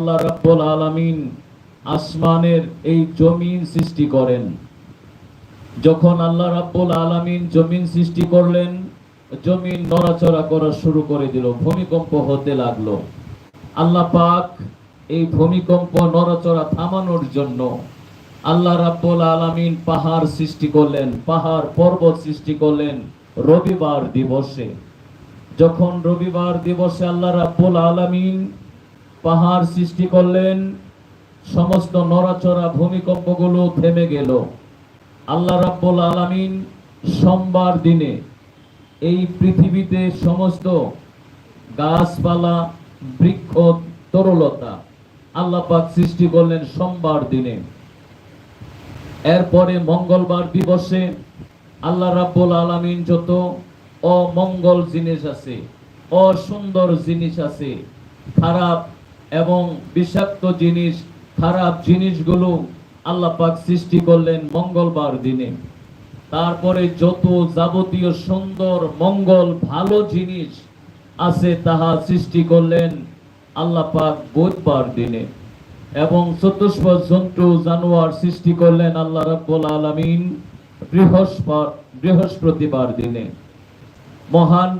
আল্লাহ রাব্বুল আলামিন আসমানের এই জমিন সৃষ্টি করেন। যখন আল্লাহ রাব্বুল আলামিন জমিন সৃষ্টি করলেন, জমিন নড়াচড়া করা শুরু করে দিল, ভূমিকম্প হতে লাগলো। আল্লাহ পাক এই ভূমিকম্প নড়াচড়া থামানোর জন্য আল্লাহ রাব্বুল আলামিন পাহাড় সৃষ্টি করলেন, পাহাড় পর্বত সৃষ্টি করলেন রবিবার দিবসে। যখন রবিবার দিবসে আল্লাহ রাব্বুল আলামিন পাহাড় সৃষ্টি করলেন, সমস্ত নড়াচড়া ভূমিকম্পগুলো থেমে গেল। আল্লাহ রাব্বুল আলামিন সোমবার দিনে এই পৃথিবীতে সমস্ত গাছপালা, বৃক্ষ, তরুলতা আল্লাহ পাক সৃষ্টি করলেন সোমবার দিনে। এরপরে মঙ্গলবার দিবসে আল্লাহ রাব্বুল আলামিন যত অমঙ্গল জিনিস আছে, অসুন্দর জিনিস আছে, খারাপ এবং বিষাক্ত জিনিস, খারাপ জিনিসগুলো আল্লাহ পাক সৃষ্টি করলেন মঙ্গলবার দিনে। তারপরে যত যাবতীয় সুন্দর মঙ্গল ভালো জিনিস আছে তাহা সৃষ্টি করলেন আল্লাহ পাক বুধবার দিনে। এবং চতুষ্প জন্তু জানোয়ার সৃষ্টি করলেন আল্লাহ রাব্বুল আলামিন বৃহস্পতিবার দিনে। মহান